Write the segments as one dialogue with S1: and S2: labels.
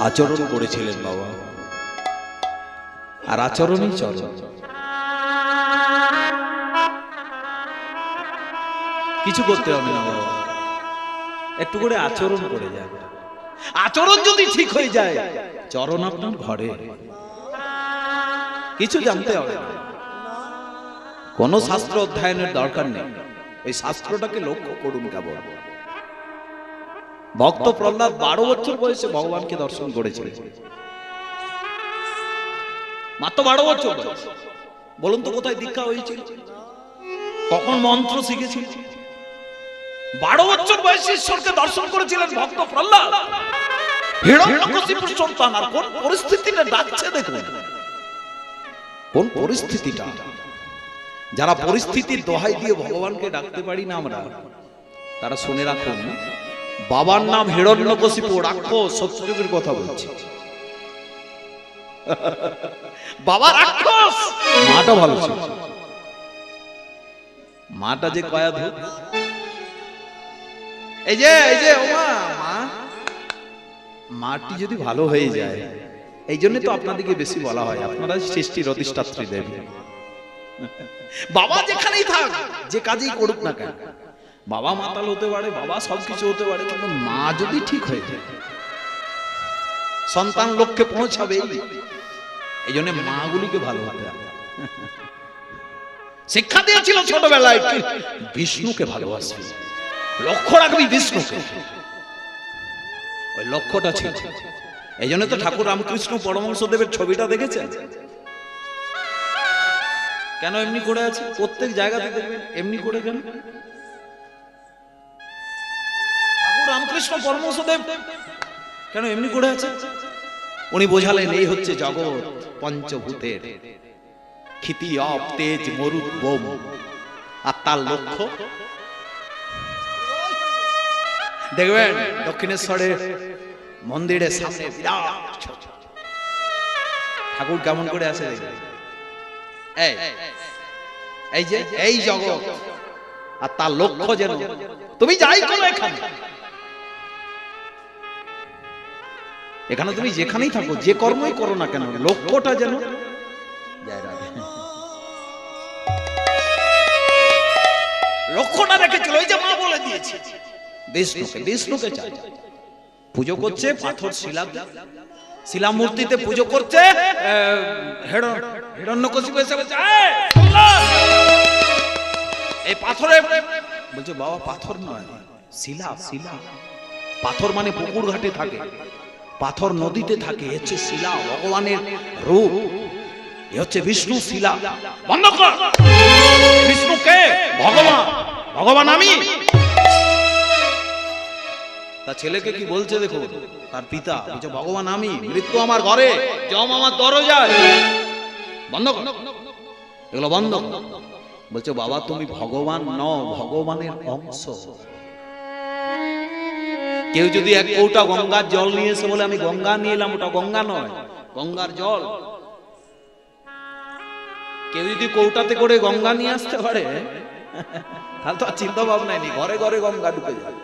S1: আচরণ করেছিলেন বাবা, আর আচরণই চরণ। কিছু করতে হবে না বাবা, একটু করে আচরণ করে যাবে। আচরণ যদি ঠিক হয়ে যায়, চরণ আপনার ঘরে। কিছু জানতে হবে না, কোন শাস্ত্র অধ্যয়নের দরকার নেই। এই শাস্ত্রটাকে লক্ষ্য করুন কেবল। ভক্ত প্রহ্লাদ 12 বছর বয়সে ভগবানকে দর্শন করেছিল, মাত্র 12 বছর বয়স। বলুন তো কোথায় দীক্ষা হয়েছিল, কখন মন্ত্র শিখেছিল? 12 বছর বয়সে ঈশ্বরকে দর্শন করেছিলেন ভক্ত প্রহ্লাদ। হিরণ্যকশিপুর সন্তান, আর কোন পরিস্থিতিতে ডাকছে দেখুন, কোন পরিস্থিতিটা। যারা পরিস্থিতির দোহাই দিয়ে ভগবানকে ডাকতে পারি না আমরা, তারা শুনে রাখুন, বাবার নাম হিরণ্যকশিপু, রাক্ষস, সত্যযুগের কথা বলছি। বাবা রাক্ষস, মাটা ভালো ছিল। মাটা যে কয়া ধূপ, এই যে ওমা মা, মাটি যদি ভালো হয়ে যায়, এই জন্য তো আপনাদেরকে বেশি বলা হয়, আপনারা সৃষ্টির অধিষ্ঠাত্রী দেবী। বাবা যেখানেই থাক, যে কাজেই করুক না কেন, বাবা মাতাল হতে পারে, বাবা সবকিছু হতে পারে, কিন্তু মা যদি ঠিক হয়ে যায়, সন্তান লক্ষ্যে পৌঁছাবে। এই জন্য মাগুলিকে ভালো হতে হবে। শিক্ষা দিয়েছিল ছোটবেলায়, বিষ্ণুকে ভালোবাসবি, লক্ষ্য রাখবি বিষ্ণুকে। ওই লক্ষ্যটা ছিল। এই জন্য তো ঠাকুর রামকৃষ্ণ পরমহংসদেবের ছবিটা দেখেছেন, কেন এমনি করে আছে? প্রত্যেক জায়গাতে দেখবেন এমনি করে কেন? ঠাকুর রামকৃষ্ণ পরমহংসদেব কেন এমনি করে আছে? উনি বোঝালেন, এই হচ্ছে জগৎ পঞ্চভূতের ক্ষিতি, অপ, তেজ, মরুত, বোম, আর তার লক্ষ্য। দেখবেন দক্ষিণেশ্বরে মন্দিরের সামনে বিরাট ঠাকুর কেমন করে আছে দেখবেন, এই যে এই জগৎ, আর তার লক্ষ্য যেন তুমি যাই করো, এখানে তুমি যেখানেই থাকো, যে কর্মই করো না কেন, লক্ষ্যটা যেন লক্ষ্যটা রেখেছিল। ওই যে মা বলে দিয়েছে, বিষ্ণুকে চাই। পুজো করছে পাথর শিলা মূর্তিতে, পুজো করছে হিরণ্যকশিপু এসে বলছে, এই পাথরে, বলছে বাবা পাথর নয়, শিলা। পাথর মানে পুকুর ঘাটে থাকে, পাথর নদীতে থাকে, হচ্ছে শিলা, ভগবানের রূপ। এ হচ্ছে বিষ্ণু, শিলা। বন্ধ কর, বিষ্ণুকে ভগবান আমি। তার ছেলেকে কি বলছে দেখো, তার পিতা বলছে ভগবান আমি, মৃত্যু আমার ঘরে, যম আমার দরজায়, বন্ধ কর এগুলো, বন্ধ। বলছে বাবা তুমি ভগবান নও, ভগবানের অংশ। কেউ যদি এক কৌটা গঙ্গার জল নিয়ে এসে বলে আমি গঙ্গা নিয়ে এলাম, ওটা গঙ্গা নয়, গঙ্গার জল। কেউ যদি কৌটাতে করে গঙ্গা নিয়ে আসতে পারে, তাহলে তো আর চিন্তা ভাবনাই নেই, ঘরে ঘরে গঙ্গা ঢুকে যাবে,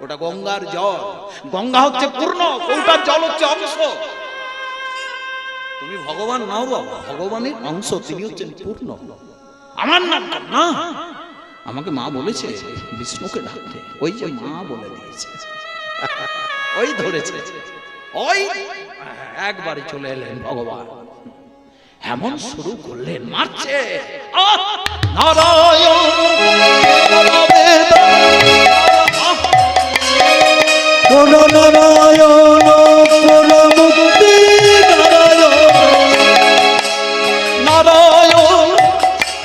S1: ওটা গঙ্গার জল। গঙ্গা হচ্ছে পূর্ণ, কৌটার জল হচ্ছে অংশ। তুমি ভগবান নাও বাবা, ভগবানের অংশ, তিনি হচ্ছেন পূর্ণ। আমার নাম না, আমাকে মা বলেছে বিষ্ণুকে ডাকতে, ওই যে মা বলে দিয়েছে, ওই ধরেছে, ওই একবারে চলে এলেন ভগবান, এমন শুরু করলেন মারছে, নারায়ণ নারায়ণ পরমুক্তি, নারায়ণ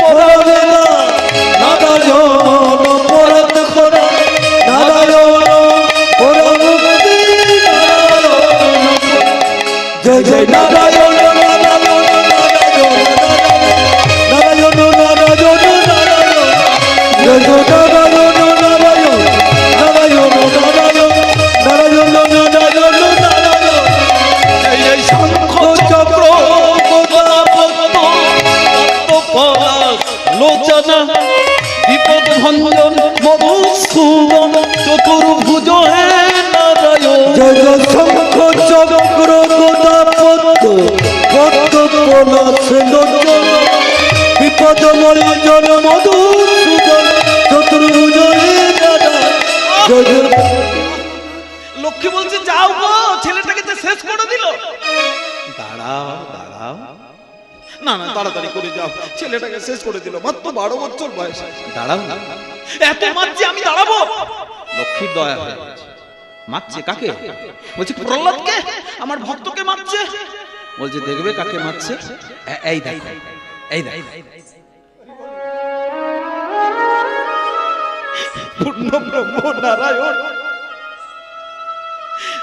S1: পরবেদা, নারায়ণ পরত খোরা, নারায়ণ পরমুক্তি, জয় জয় নারায়ণ, বিপদ ভঞ্জন মধুসূদন চতুর্ভুজ হে নারায়ণ, জয় শঙ্খ চক্র
S2: পরিজন মধুর সুজন চতুর্ভুজনে দাদা যোজন।
S1: লক্ষ্মী বলছে যাও গো, ছেলেটাকে তো শেষ করে দিল।
S3: দাঁড়াও দাঁড়াও,
S1: না না, তাড়াতাড়ি করে যাও, ছেলেটাকে শেষ করে দিল, মাত্র 12 বছর বয়স।
S3: দাঁড়াও না,
S1: এত মারছে আমি দাঁড়াবো?
S3: লক্ষ্মীর দয়া হয়ে গেছে। মারছে কাকে?
S1: বলছে প্রহ্লাদকে, আমার ভক্তকে মারছে।
S3: বলছে দেখবে কাকে মারছে। এই দেখো, এই দেখো,
S1: পূর্ণ ব্রহ্ম নারায়ণ,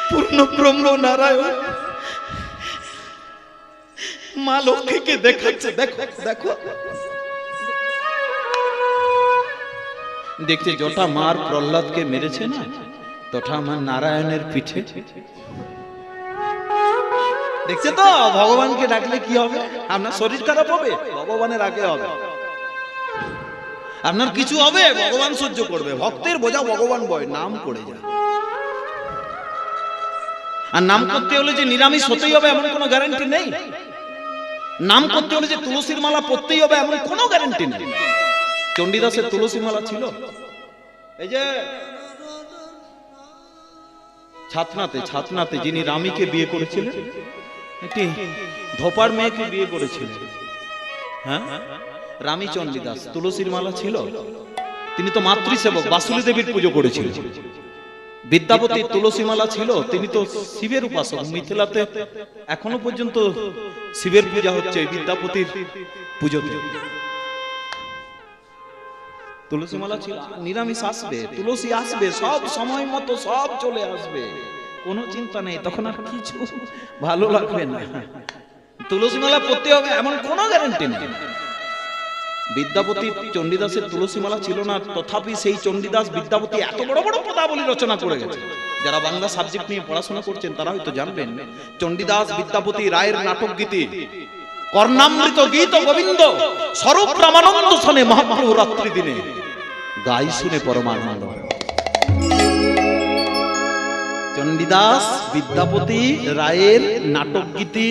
S1: পূর্ণ ব্রহ্ম নারায়ণ মা লক্ষ্মীকে দেখাচ্ছে। দেখো দেখো,
S3: দেখছে জটা মার প্রহ্লাদকে মেরেছে না, তথা আমার নারায়ণের পিঠে।
S1: দেখছে তো ভগবানকে ডাকলে কি হবে? আপনার শরীর খারাপ হবে, ভগবানের আগে হবে। আপনার কিছু হবে, ভগবান সহ্য করবে। ভক্তের বোঝা ভগবান বয়, নাম করে যায়। আর নাম করতে হলে যে নিরামিষ হতেই হবে এমন কোনো গ্যারান্টি নেই। নাম করতে হলে যে তুলসীর মালা পড়তেই হবে এমন কোনো গ্যারান্টি নেই। চণ্ডীদাসের তুলসী মালা ছিল। এই যে ছাতনাতে যিনি রামীকে বিয়ে করেছিলেন, একটি ধোপার মেয়েকে বিয়ে করেছিলেন, হ্যাঁ, রামী চণ্ডীদাস, তুলসীর মালা ছিল। তিনি তো মাতৃসেবক, বাসুলী দেবীর পুজো করেছিলেন। বিদ্যাপতি তুলসী মালা ছিল, তিনি তো শিবের উপাসক। মিথিলাতে এখনো পর্যন্ত শিবের পূজা হচ্ছে বিদ্যাপতির পুজোতে। তুলসী মালা ছিল। নিরামিষ আসবে, তুলসী আসবে, সব সময় মতো সব চলে আসবে, কোনো চিন্তা নেই। তখন আর কিছু ভালো লাগবে না। তুলসী মালা পড়তে হবে এমন কোনো গ্যারান্টি নেই। বিদ্যাপতি চণ্ডীদাসের তুলসী মালা ছিল না, তথাপি সেই চণ্ডীদাস বিদ্যাপতি এত বড় বড় পদাবলী রচনা করে গেছে। যারা বাংলা সাবজেক্ট নিয়ে পড়াশোনা করছেন তারা হয়তো জানবেন, চণ্ডীদাস বিদ্যাপতি রায়ের নাটক গীতি, কর্ণামৃত গীত গোবিন্দ, স্বরূপ রামানন্দ শোনে মহাপ্রভু রাত্রি দিনে, গাই শুনে পরমানন্দ। চণ্ডীদাস বিদ্যাপতি রায়ের নাটক গীতি,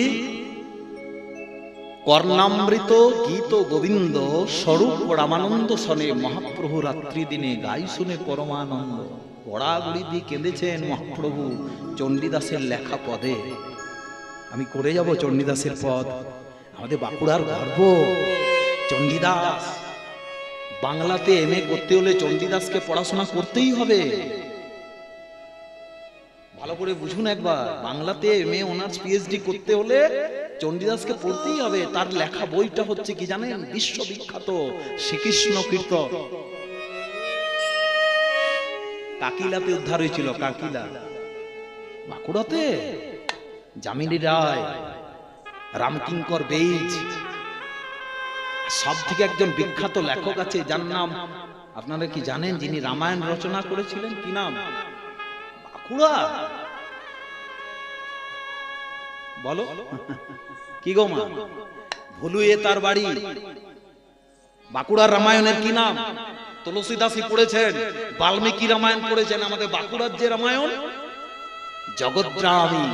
S1: কর্ণামৃত গীত গোবিন্দ, স্বরূপ রামানন্দ শোনে মহাপ্রভু রাত্রি দিনে, গাই শুনে পরমানন্দ। গড়াগড়ি দিয়ে কেঁদেছেন মহাপ্রভু চণ্ডীদাসের লেখা পদে। আমি করে যাব চণ্ডীদাসের পদ, আমাদের বাঁকুড়ার গর্ব চণ্ডীদাস। বাংলাতে এমএ করতে হলে চণ্ডীদাসকে পড়াশোনা করতেই হবে। ভালো করে বুঝুন একবার, বাংলাতে এমএ অনার্স পিএইচডি করতে হলে চণ্ডীদাসকে পড়তেই হবে। তার লেখা বইটা হচ্ছে কি জানেন? বিশ্ববিখ্যাত শ্রীকৃষ্ণ কীর্তন। কাকিলাতে উদ্ধার হয়েছিল, কাকিলা বাঁকুড়াতে। যামিনী রায়, রামকিঙ্কর বেইজ, সব থেকে একজন বিখ্যাত লেখক আছে যার নাম আপনারা কি জানেন? যিনি রামায়ণ রচনা করেছিলেন, কি নাম? বাঁকুড়া। বলো কি গো মা? ভুলুয়ে তার বাড়ি। বাঁকুড়ার রামায়ণের কি নাম? তুলসীদাসী পড়েছেন, বাল্মীকি রামায়ণ পড়েছেন। আমাদের বাঁকুড়ার যে রামায়ণ, জগদ্রামী।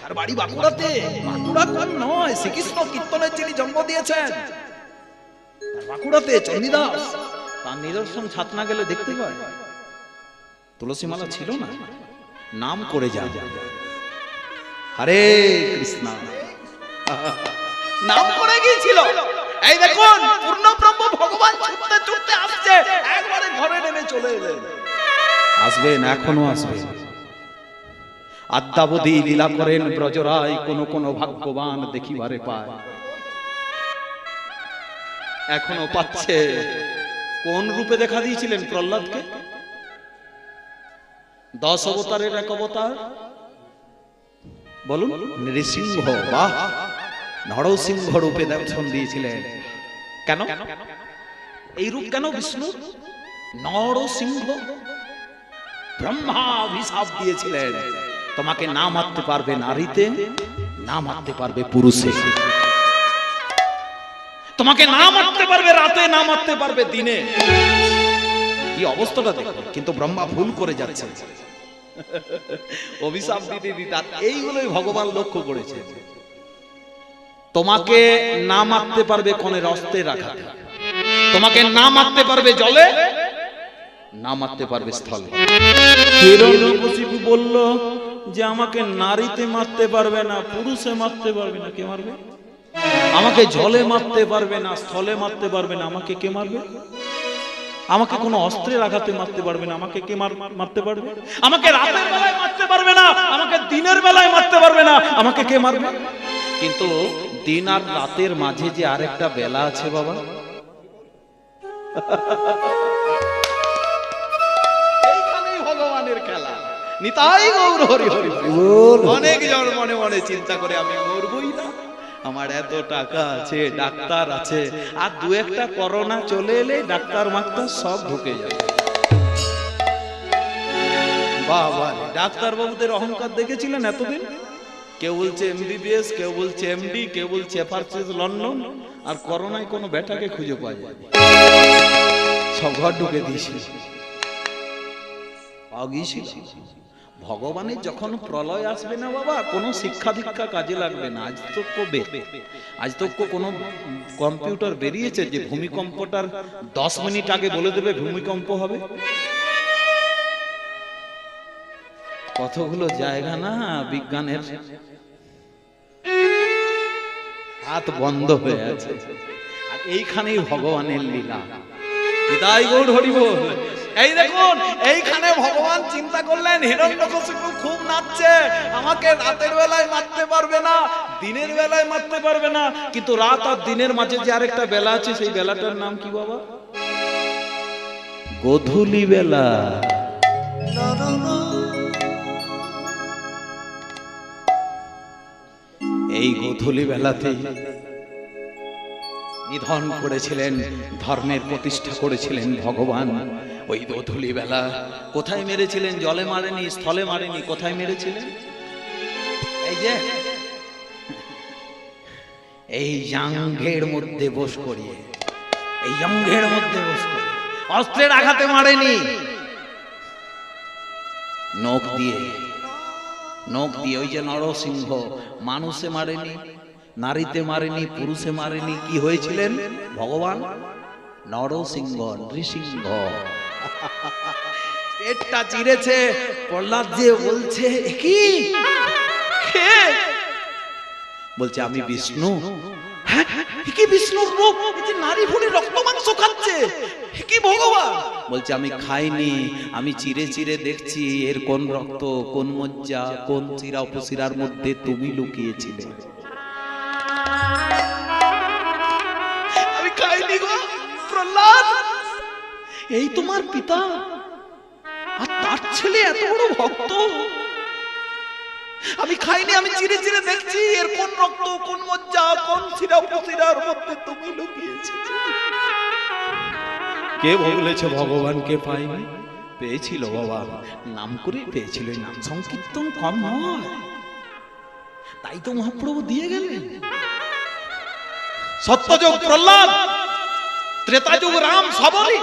S1: তার বাড়ি বাঁকুড়াতে। বাঁকুড়া কোন নয়, শ্রীকৃষ্ণ কীর্তনের যিনি জন্ম দিয়েছেন বাঁকুড়াতে চণ্ডীদাস। তার নিদর্শন ছাতনা গেলে দেখতে পায়। তুলসী মালা ছিল না, নাম করে যা। হরে কৃষ্ণ নাম করে গিয়েছিল। এই দেখুন পূর্ণ ব্রহ্ম ভগবান ছুটতে ছুটতে আসছে, একবারে ঘরে নেমে চলে এলেন। আসবেন, এখনো আসবেন। আদ্যাবধি লীলা করেন ব্রজরায়, কোন কোন ভাগ্যবান দেখিবারে পায়। এখনো পাচ্ছে। কোন রূপে দেখা দিয়েছিলেন প্রহ্লাদকে? 10 অবতারের এক অবতার বলুন, নৃসিংহ। বাহ, নরসিংহ রূপে দর্শন দিয়েছিলেন। কেন এই রূপ? কেন বিষ্ণু নরসিংহ? ব্রহ্মা অভিশাপ দিয়েছিলেন, তোমাকে না মারতে পারবে নারীতে, না মারতে পারবে পুরুষে, তোমাকে না মারতে পারবে রাতে, না মারতে পারবে দিনে। কি অবস্থাটা দেখো। কিন্তু ব্রহ্মা ভুল করে যাচ্ছে, অভিশাপ দিতে দিতে। এইগুলোই ভগবান লক্ষ্য করেছে।
S3: তোমাকে না মারতে পারবে কোনের অস্ত্রে রাখাতে, তোমাকে না মারতে পারবে জলে, না মারতে পারবে স্থলে। হিরণ্যকশিপু বলল যে আমাকে নারীতে মারতে পারবে না, পুরুষে মারতে পারবে না, কে মারবে? আমাকে জলে মারতে পারবে না, স্থলে মারতে পারবে না, আমাকে কে মারবে? আমাকে কোনো অস্ত্রের আঘাতে মারতে পারবে না, আমাকে কে মারতে পারবে? আমাকে রাতের বেলায় মারতে পারবে না, আমাকে দিনের বেলায় মারতে পারবে না, আমাকে কে মারবে? কিন্তু দিন আর রাতের মাঝে যে আরেকটা বেলা আছে বাবা, এইখানেই ভগবানের খেলা। নিতাই গৌর হরি হরি। অনেক জন মনে মনে চিন্তা করে আমি মরবই না, আমার এত টাকা আছে, ডাক্তার আছে, আর দু একটা করোনা চলে এলে ডাক্তার মাক্তার সব ঢুকে যাবে। বাবা, ডাক্তার বাবুদের অহংকার দেখেছিলেন এতদিন? কেউ বলছে এমবিবিএস, কেউ বলছে এমডি, কেউ বলছে এফআরসিস লন্ডন, আর করোনায় কোনো বেটাকে খুঁজে পাওয়া যায়, সব ঘর ঢুকে দিয়েছিল। ভগবানের যখন প্রলয় আসবে না বাবা, কোনো শিক্ষা দীক্ষা কাজে লাগবে না। আজ তো কোনো কম্পিউটার বেরিয়েছে যে ভূমিকম্পটার 10 মিনিট আগে বলে দেবে ভূমিকম্প হবে। কতগুলো জায়গা না বিজ্ঞানের হাত বন্ধ হয়ে আছে, আর এইখানেই ভগবানের লীলা। নিতাই গৌর হরি বল। এই দেখুন, এইখানে ভগবান চিন্তা করলেন হিরণ্যকশিপু খুব নাচছে, আমাকে রাতের বেলায় মারতে পারবে না, দিনের বেলায় মারতে পারবে না, কিন্তু রাত আর দিনের মাঝে যে আরেকটা বেলা আছে, সেই বেলাটার নাম কি বাবা? গোধূলি বেলা। এই গোধূলি বেলাতে নিধন করেছিলেন, ধর্মের প্রতিষ্ঠা করেছিলেন ভগবান। ওই গোধূলি বেলা কোথায় মেরেছিলেন? জলে মারেনি, স্থলে মারেনি, কোথায় মেরেছিলেন? এই যে এই জাঙ্ঘের মধ্যে বস করিয়ে, এই জাঙ্ঘের মধ্যে বস করিয়ে, অস্ত্রের আঘাতে মারেনি, নখ দিয়ে, নখ দিয়ে। ওই যে নরসিংহ, মানুষে মারেনি, নারীতে মারেনি, পুরুষে মারেনি, কি হয়েছিলেন ভগবান? নরসিংহ, নৃসিংহ। পেটটা চিরেছে, প্রহ্লাদ যে বলছে কি? বলছে আমি বিষ্ণু। হ্যাঁ, কি বিষ্ণুর রূপ? নারী ভুড়ি রক্ত মাংস খাচ্ছে, কি ভগবান? বলছে আমি খাইনি, আমি চিরে চিরে দেখছি এর কোন রক্ত, কোন মজ্জা, কোন চিরা উপশিরার মধ্যে তুমি লুকিয়েছিলে। আমি খাইনি গো প্রহ্লাদ, এই তোমার পিতা, আর তার ছেলে এত বড় ভক্ত। আমি খাইনি, আমি চিরে চিরে দেখছি এর কোন রক্ত, কোন মজ্জা, কোন শিরা উপশিরার মধ্যে তুমি লুকিয়েছিলে। কে বলেছে ভগবানকে পাইনি? পেয়েছিল বাবা, নাম করে পেয়েছিল। নাম সংকীর্তন কম নয়, তাই তো মহাপ্রভু দিয়ে গেলেন। সত্যযুগ প্রহ্লাদ, ত্রেতাযুগ রাম, সবরই।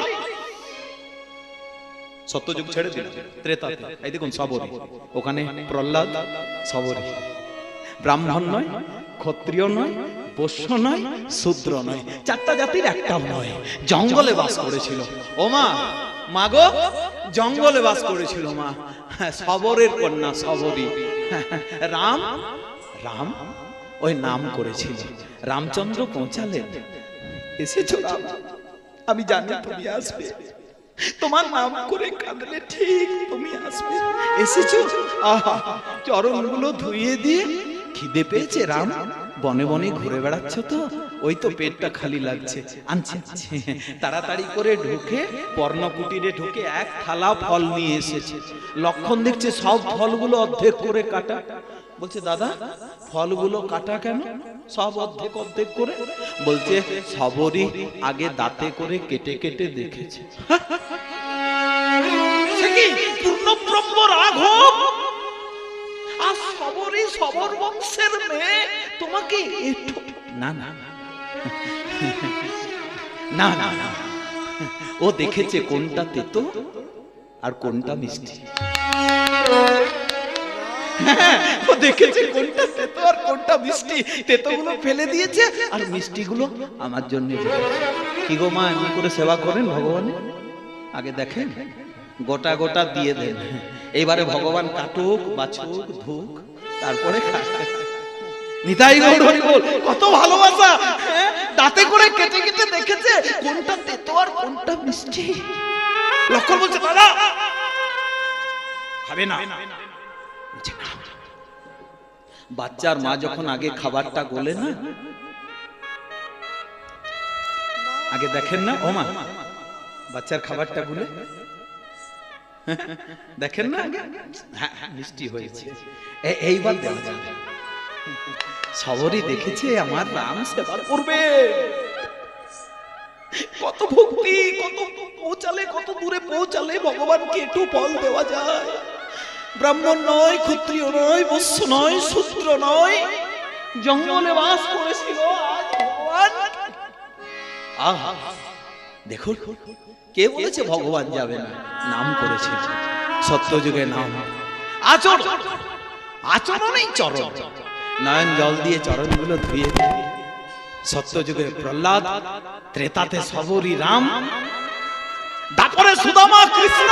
S3: সত্যযুগ ছেড়ে দিল, ত্রেতাতে এই দেখুন সবরী, ওখানে প্রহ্লাদ সবরী। ব্রাহ্মণ নয়, ক্ষত্রিয় নয়, বৈশ্য নয়, শূদ্র নয়, চারটা জাতির একটাও নয়। জঙ্গলে বাস করেছিল। ও মা, মাগো, জঙ্গলে বাস করেছিল মা। সবরের কন্যা সবরী। রাম, রাম ওই নাম করেছিল। রামচন্দ্র পৌঁছালেন, এসেছো রাম, আমি জানি তুমি আসবে, তোমার নাম করে কাঁদলে ঠিক তুমি আসবে। এসেছো, আহা, চরণগুলো ধুইয়ে দিয়ে। খিদে পেয়েছে রাম? বনে বনে ঘুরে বেড়াচ্ছ তো, ওই তো পেটটা খালি লাগছে, আনছে। তাড়াতাড়ি করে ঢুকে পর্ণকুটিরে ঢুকে এক থালা ফল নিয়ে এসেছে। লক্ষণ দেখছে সব ফলগুলো অর্ধেক করে কাটা। বলছে দাদা, ফলগুলো কাটা কেন? সব অর্ধেক অর্ধেক করে। বলছে সবরই আগে দাঁতে করে কেটে কেটে দেখেছে। সে কি পূর্ণ ব্রহ্ম রাঘব, আর সবরই সবর বংশের মেয়ে, তোমাকে না না না না না, ও দেখেছে কোনটা তেতো আর কোনটা মিষ্টি। হ্যাঁ, ও দেখেছে কোনটা তেতো আর কোনটা মিষ্টি। তেতোগুলো ফেলে দিয়েছে আর মিষ্টিগুলো আমার জন্য রেখেছে। কি গো মা, এমনি করে সেবা করেন ভগবানের? আগে দেখেন, গোটা গোটা দিয়ে দেন, এইবারে ভগবান কাটুক বাছুক ধুক তারপরে খাক। নিতাই গৌর হরি বল। কত ভালোবাসা, হ্যাঁ? দাঁতে করে কেটে কেটে দেখেছে কোনটা তেতো আর কোনটা মিষ্টি।
S1: লক্ষণ বলছে দাদা খাবে না।
S3: বলছে, "না।" বাচ্চার মা যখন আগে খাবারটা গোলে না, আগে দেখেন না ও মা, বাচ্চার খাবারটা গুলে দেখেন না আগে, হ্যাঁ হ্যাঁ মিষ্টি হয়েছে, এইবার দেওয়া যাবে। সবরই দেখেছে আমার রাম সেবা করবে, কত ভক্তি, কত পৌঁছালে, কত দূরে পৌঁছালে ভগবানকে একটু ফল দেওয়া যায়। ব্রাহ্মণ নয়, ক্ষত্রিয় নয়, বৈশ্য নয়, শূদ্র নয়, জঙ্গলে বাস করেছিল, আজ ভগবান। আহা, দেখুন কে বলেছে ভগবান যাবে না? নাম করেছে, সত্যযুগে নাম। আচরণ, আচরণেই চরণ। নয়ন জল দিয়ে চরণগুলো ধুয়ে দিয়ে সত্যযুগে প্রহ্লাদ, ত্রেতাতে সবরী রাম,
S1: তারপরে সুদামা কৃষ্ণ।